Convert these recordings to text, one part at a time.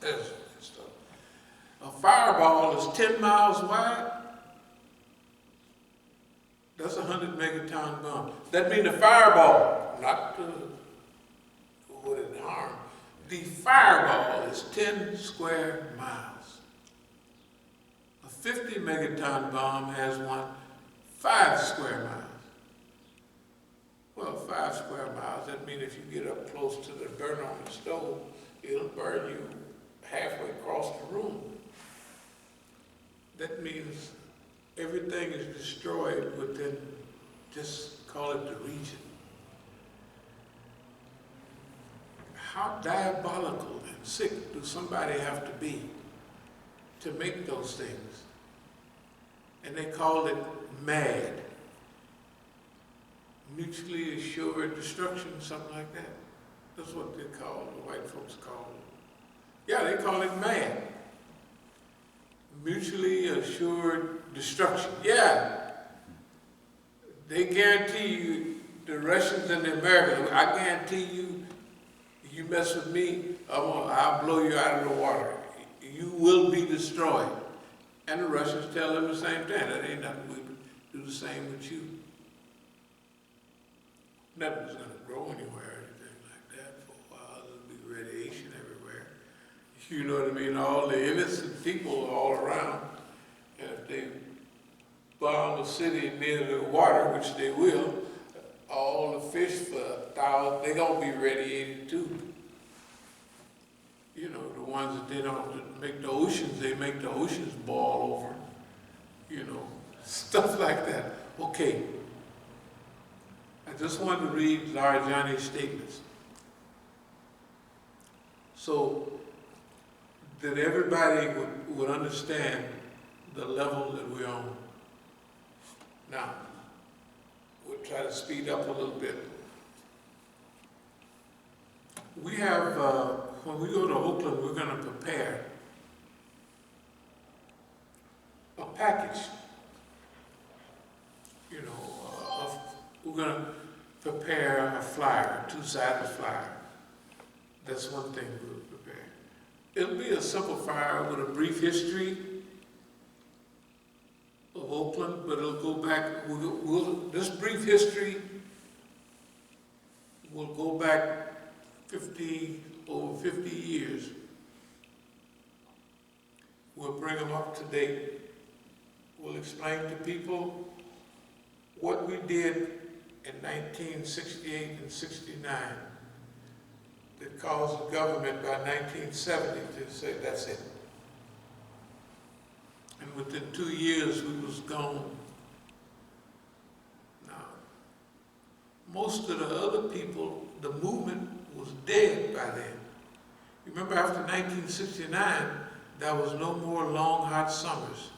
That's stuff. A fireball is 10 miles wide. That's a 100 megaton bomb. That means the fireball, not what it harm. The fireball is 10 square miles. A 50 megaton bomb has 5 square miles. Well, 5 square miles, that means if you get up close to the burner on the stove, it'll burn you halfway across the room. That means everything is destroyed within, just call it the region. How diabolical and sick do somebody have to be to make those things? And they call it MAD. Mutually assured destruction, something like that. That's what they call it, the white folks call it. Yeah, they call it MAD. Mutually assured destruction. Yeah. They guarantee you, the Russians and the Americans, I guarantee you, you mess with me, I'll blow you out of the water. You will be destroyed. And the Russians tell them the same thing. That ain't nothing, we do the same with you. Nothing's going to grow anywhere or anything like that for a while. There'll be radiation everywhere. You know what I mean? All the innocent people are all around. And if they bomb a city near the water, which they will, all the fish for 1,000, they're going to be radiated too. You know, the ones that they don't make the oceans, they make the oceans boil over. You know, stuff like that. Okay. I just wanted to read Larajani's statements so that everybody would understand the level that we're on. Now, we'll try to speed up a little bit. We have, when we go to Oakland, we're going to prepare a package. You know, we're going to prepare a flyer, a two-sided flyer. That's one thing we'll prepare. It'll be a simple flyer with a brief history of Oakland, but it'll go back, this brief history will go back over 50 years. We'll bring them up to date. We'll explain to people what we did in 1968 and 69 that caused the government by 1970 to say, that's it. And within 2 years, we was gone. Now, most of the other people, the movement was dead by then. You remember after 1969, there was no more long, hot summers.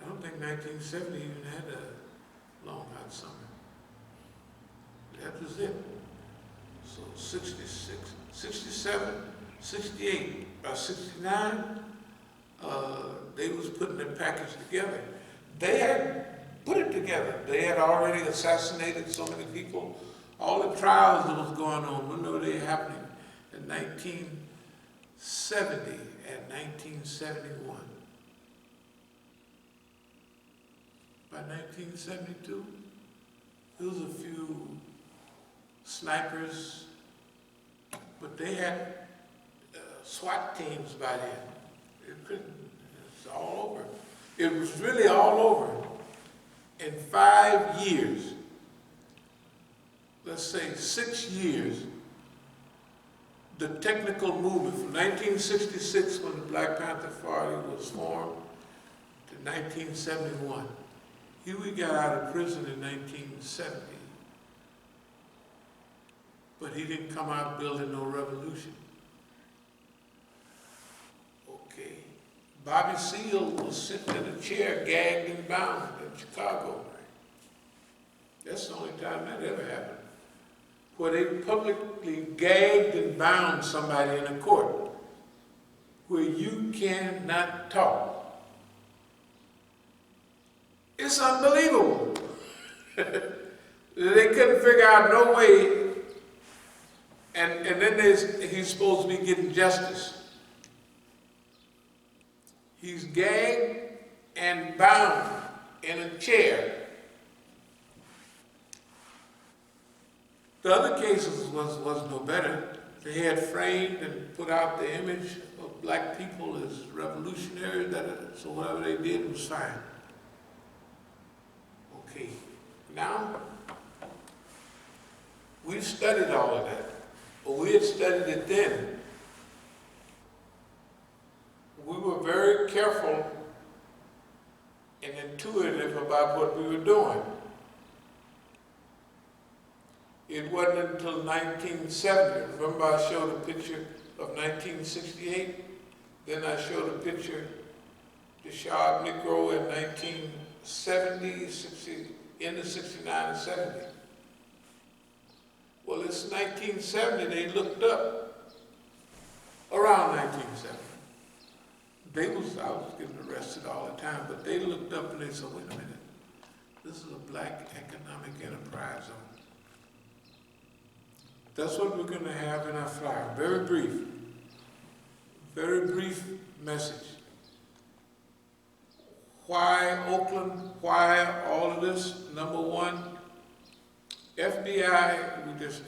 I don't think 1970 even had a long, hot summer. That was it. So 66, 67, 68, by 69, they was putting their package together. They had put it together. They had already assassinated so many people. All the trials that was going on, when were they happening? In 1970 and 1971. By 1972, there was a few snipers, but they had SWAT teams by then. It's all over. It was really all over. In 5 years, let's say 6 years, the technical movement from 1966, when the Black Panther Party was formed, to 1971. Huey got out of prison in 1970, but he didn't come out building no revolution. Okay. Bobby Seale was sitting in a chair, gagged and bound in Chicago. That's the only time that ever happened. Where they publicly gagged and bound somebody in a court, where you cannot talk. It's unbelievable. They couldn't figure out no way, And then he's supposed to be getting justice. He's gagged and bound in a chair. The other cases was no better. They had framed and put out the image of black people as revolutionaries, so whatever they did was fine. Okay, now we've studied all of that, but we had studied it then. We were very careful and intuitive about what we were doing. It wasn't until 1970. Remember I showed a picture of 1968? Then I showed a picture, the Shah Negro in 1970, 60, into 69 and 70. Well, it's 1970, they looked up around 1970. I was getting arrested all the time, but they looked up and they said, wait a minute, this is a black economic enterprise zone. That's what we're going to have in our flyer. Very brief message. Why Oakland? Why all of this? Number one, FBI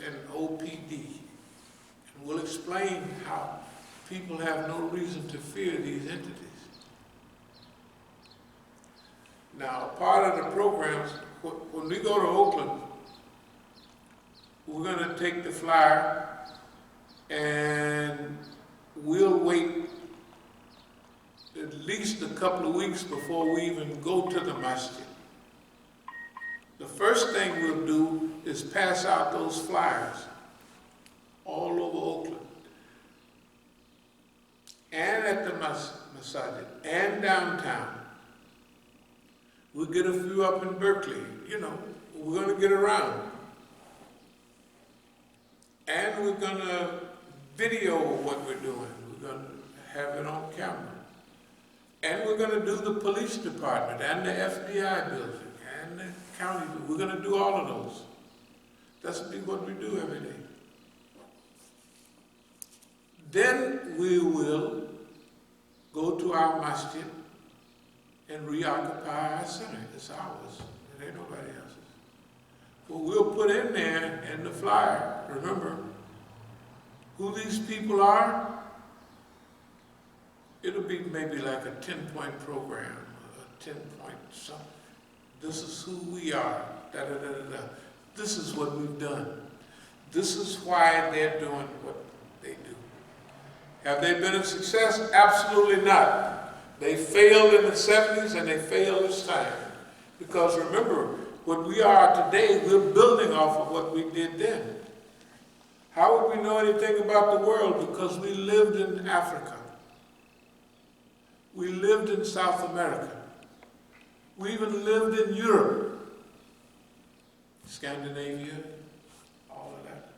and OPD. And we'll explain how people have no reason to fear these entities. Now, part of the programs, when we go to Oakland, we're going to take the flyer and we'll wait at least a couple of weeks before we even go to the Masjid. The first thing we'll do is pass out those flyers all over Oakland and at the Masjid and downtown. We'll get a few up in Berkeley, we're going to get around. And we're going to video what we're doing. We're going to have it on camera. And we're going to do the police department and the FBI building and the county building. We're going to do all of those. That's what we do every day. Then we will go to our masjid and reoccupy our center. It's ours. It ain't nobody else's. Well, we'll put in there in the flyer, remember, who these people are. It'll be maybe like a 10-point program, a 10-point something. This is who we are, da-da-da-da-da. This is what we've done. This is why they're doing what they do. Have they been a success? Absolutely not. They failed in the 70s and they failed this time. Because remember, what we are today, we're building off of what we did then. How would we know anything about the world? Because we lived in Africa. We lived in South America. We even lived in Europe, Scandinavia, all of that.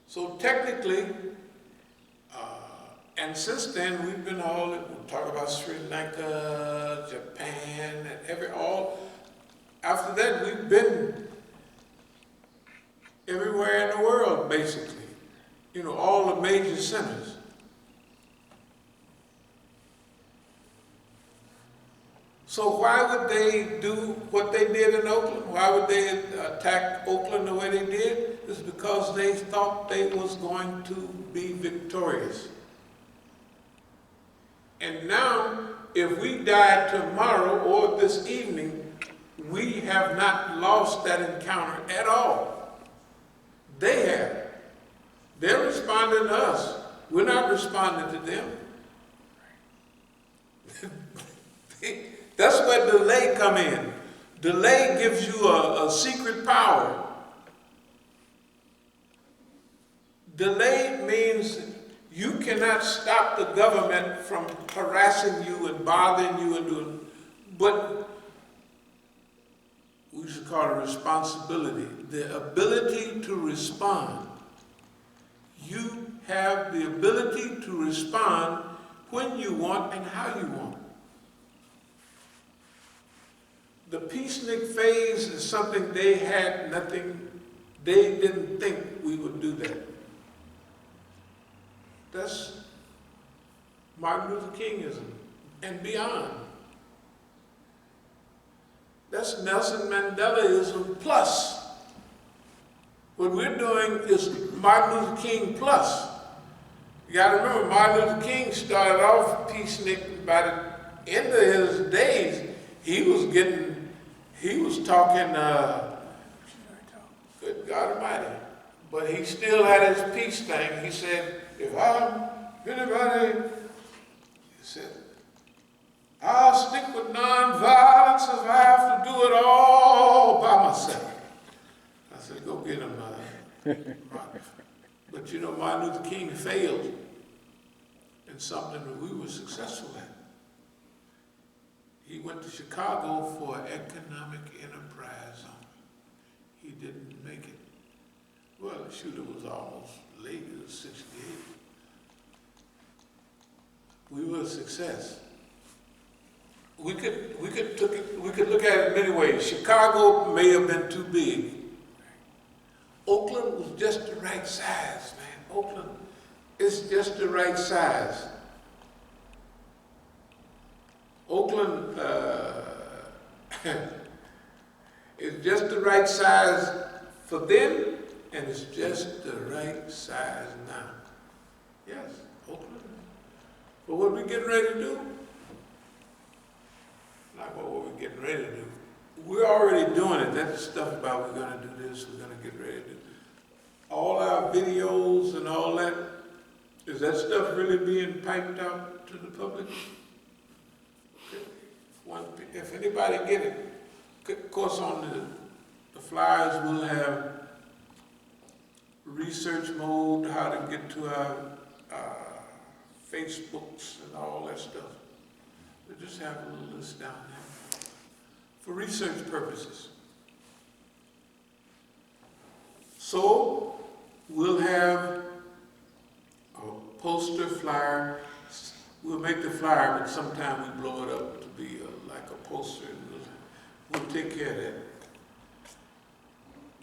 So technically, and since then, we've been we'll talk about Sri Lanka, Japan, and after that, we've been everywhere in the world, basically. All the major centers. So why would they do what they did in Oakland? Why would they attack Oakland the way they did? It's because they thought they was going to be victorious. And now, if we die tomorrow or this evening, we have not lost that encounter at all. They have. They're responding to us. We're not responding to them. That's where delay come in. Delay gives you a secret power. Delay means you cannot stop the government from harassing you and bothering you and doing, but we should call it responsibility. The ability to respond. You have the ability to respond when you want and how you want. The peacenik phase is something they had nothing They didn't think we would do that. That's Martin Luther Kingism and beyond. That's Nelson Mandelaism plus. What we're doing is Martin Luther King plus. You gotta remember, Martin Luther King started off peacenik. By the end of his days, he was talking, good God Almighty. But he still had his peace thing. He said, if anybody, he said, I'll stick with nonviolence if I have to do it all by myself. I said, go get him, Martin. But you know, Martin Luther King failed in something that we were successful at. He went to Chicago for economic enterprise zone. He didn't make it. Well, shoot, it was almost late, it was 68. We were a success. We could look at it many ways. Chicago may have been too big. Oakland was just the right size, man. Oakland is just the right size. Oakland is just the right size for them, and it's just the right size now. Yes, Oakland. But what we getting ready to do? Not what we're getting ready to do. We're already doing it. That's stuff about we're going to do this, we're going to get ready to do. All our videos and all that, is that stuff really being piped out to the public? If anybody get it, of course on the flyers we'll have research mode, how to get to our Facebooks and all that stuff. We just have a little list down there for research purposes. So we'll have a poster flyer. We'll make the flyer, but sometime we blow it up to be like a poster, and we'll take care of that.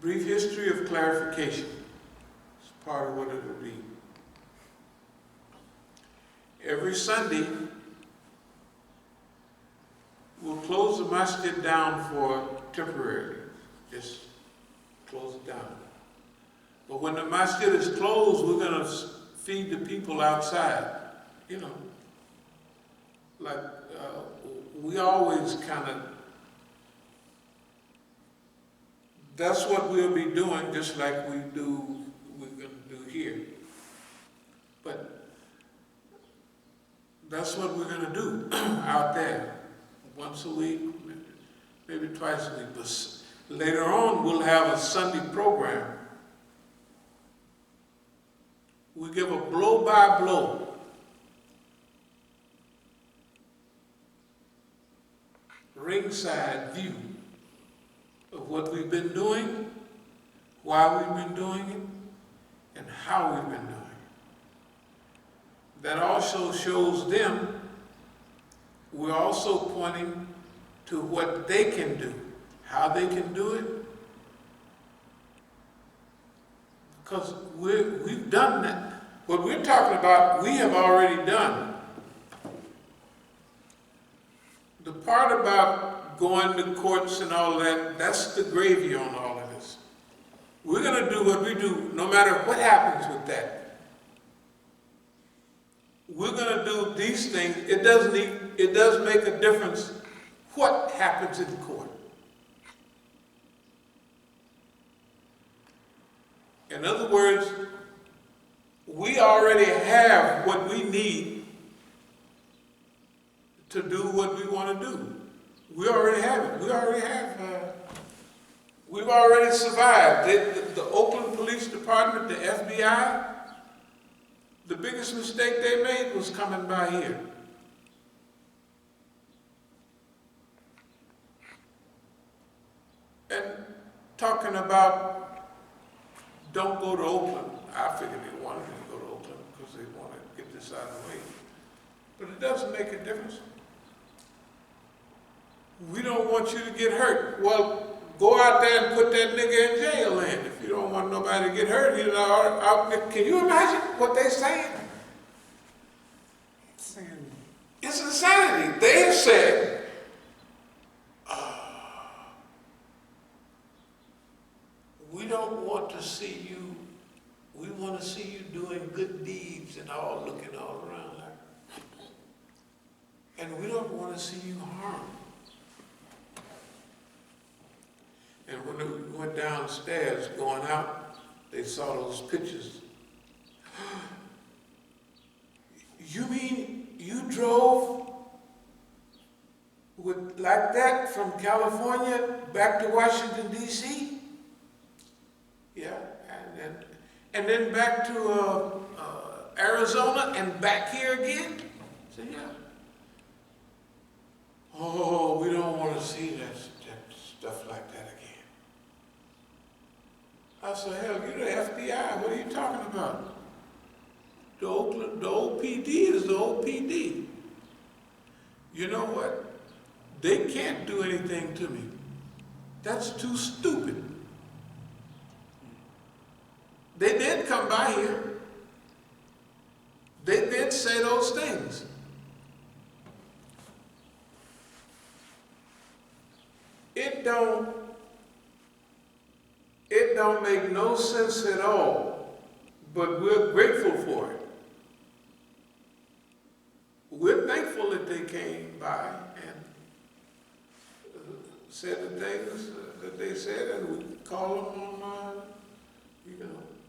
Brief history of clarification. It's part of what it will be. Every Sunday, we'll close the masjid down for temporarily. Just close it down. But when the masjid is closed, we're going to feed the people outside. You know, like we always kind of, that's what we'll be doing, just like we're going to do here. But that's what we're going to do out there. Once a week, maybe twice a week. But later on, we'll have a Sunday program. We give a blow-by-blow ringside view of what we've been doing, why we've been doing it, and how we've been doing it. That also shows them we're also pointing to what they can do, how they can do it, because we've done that. What we're talking about, we have already done. The part about going to courts and all that, that's the gravy on all of this. We're going to do what we do no matter what happens with that. We're going to do these things. It does make a difference what happens in court. In other words, we already have what we need to do what we want to do. We already have it. We've already survived. The Oakland Police Department, the FBI, the biggest mistake they made was coming by here. And talking about don't go to Oakland. I figured they wanted me to go to Oakland because they want to get this out of the way. But it doesn't make a difference. We don't want you to get hurt. Well, go out there and put that nigga in jail then if you don't want nobody to get hurt, you know, can you imagine what they're saying? It's insanity. They have said, we don't want to see you, we want to see you doing good deeds and all looking all around like, and we don't want to see you harm. And when we went downstairs going out, they saw those pictures. You mean you drove like that from California back to Washington, D.C.? Yeah, and then back to Arizona and back here again? So yeah. Oh, we don't want to see that stuff like that again. I said, hell, you're the FBI. What are you talking about? The OPD is the OPD. You know what? They can't do anything to me. That's too stupid. They did come by here. They did say those things. It don't make no sense at all, but we're grateful for it. We're thankful that they came by and said the things that they said, and we call them on,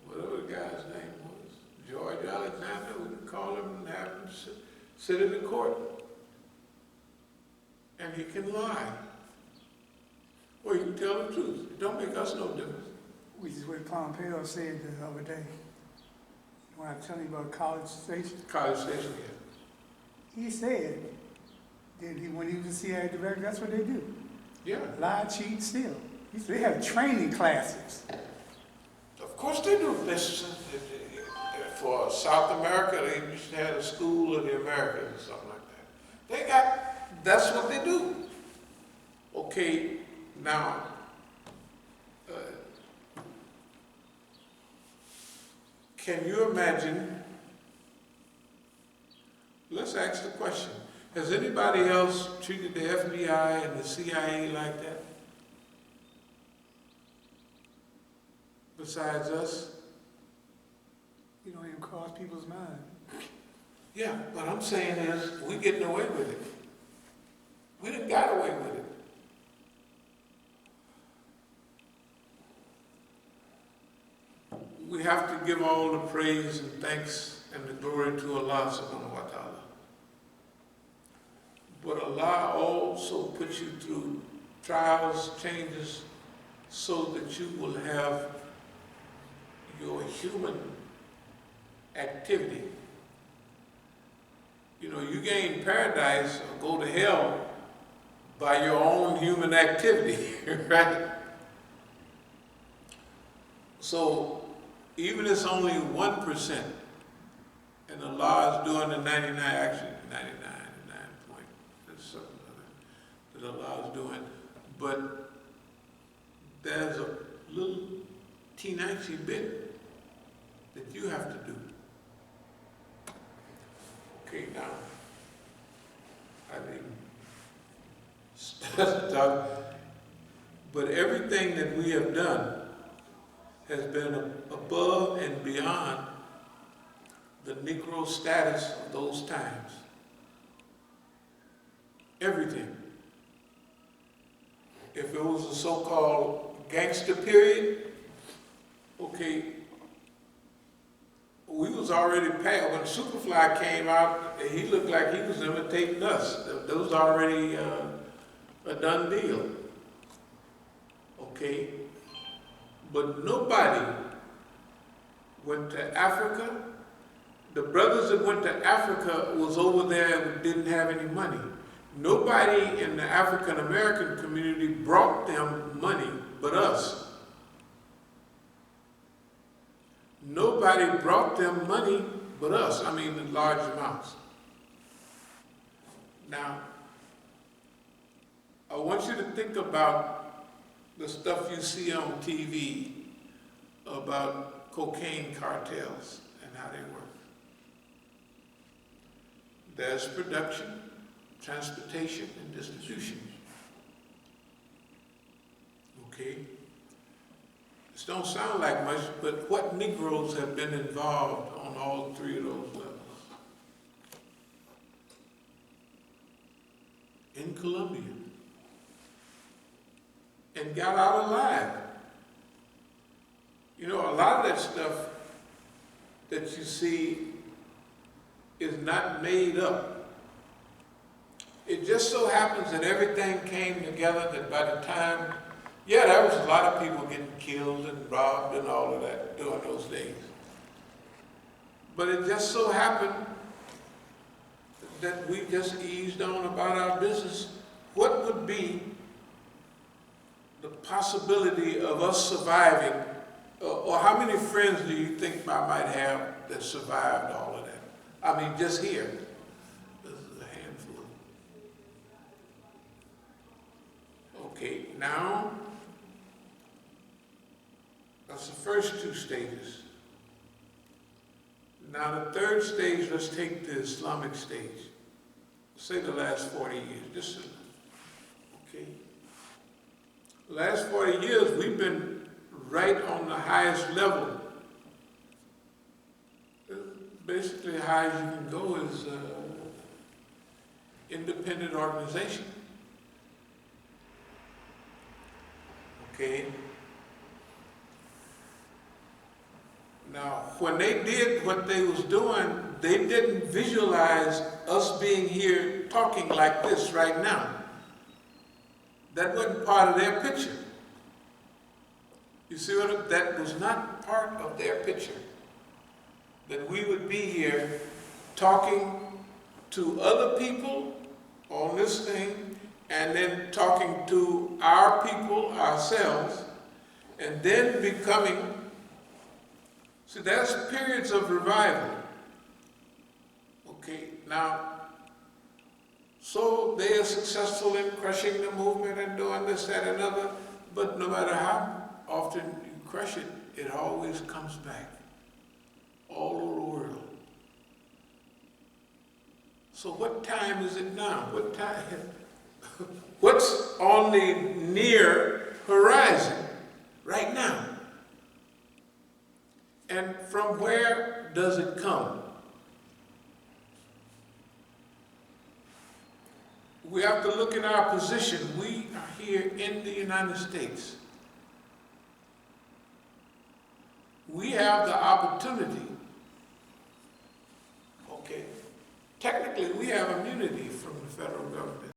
whatever the guy's name was, George Alexander, we can call him and have him sit in the court. And he can lie. Or you can tell the truth. It don't make us no difference. Which is what Pompeo said the other day. When I tell you about College Station. College Station, yeah. He said that when he was the CIA director, that's what they do. Yeah. Lie, cheat, steal. He said they have training classes. Of course they do. For South America, they used to have a school of the Americans or something like that. That's what they do. Okay, now, can you imagine, let's ask the question, has anybody else treated the FBI and the CIA like that? Besides us? You don't even cross people's mind. Yeah, what I'm saying is, we're getting away with it. We done got away with it. We have to give all the praise and thanks and the glory to Allah subhanahu wa ta'ala. But Allah also puts you through trials, changes, so that you will have your human activity. You know, you gain paradise or go to hell by your own human activity, right? So, even if it's only 1%, and Allah is doing the 99, actually 99 point, there's something that Allah is doing, but there's a little teeny bit that you have to do. Okay, now, I didn't start, but everything that we have done has been above and beyond the Negro status of those times. Everything. If it was a so-called gangster period, okay, we was already past. When Superfly came out, he looked like he was imitating us. That was already a done deal. Okay? But nobody went to Africa. The brothers that went to Africa was over there and didn't have any money. Nobody in the African American community brought them money but us. Nobody brought them money but us. I mean, in large amounts. Now, I want you to think about the stuff you see on TV about cocaine cartels and how they work. There's production, transportation, and distribution. Okay? This don't sound like much, but what Negroes have been involved on all three of those levels? In Colombia. And got out alive. You know, a lot of that stuff that you see is not made up. It just so happens that everything came together that by the time, yeah, there was a lot of people getting killed and robbed and all of that during those days. But it just so happened that we just eased on about our business. What would be the possibility of us surviving, or how many friends do you think I might have that survived all of that? I mean, just here, this is a handful. Okay, now, that's the first two stages. Now the third stage, let's take the Islamic stage. Say the last 40 years, just, okay. Last 40 years, we've been right on the highest level. Basically, high as you can go is independent organization. Okay. Now, when they did what they was doing, they didn't visualize us being here talking like this right now. That wasn't part of their picture. You see what? That was not part of their picture. That we would be here talking to other people on this thing, and then talking to our people, ourselves, and then becoming. See, there's periods of revival. Okay, now, so they are successful in crushing the movement and doing this, that, and other, but no matter how often you crush it, it always comes back all over the world. So what time is it now? What time? What's on the near horizon right now? And from where does it come? We have to look at our position. We are here in the United States. We have the opportunity, okay, technically we have immunity from the federal government.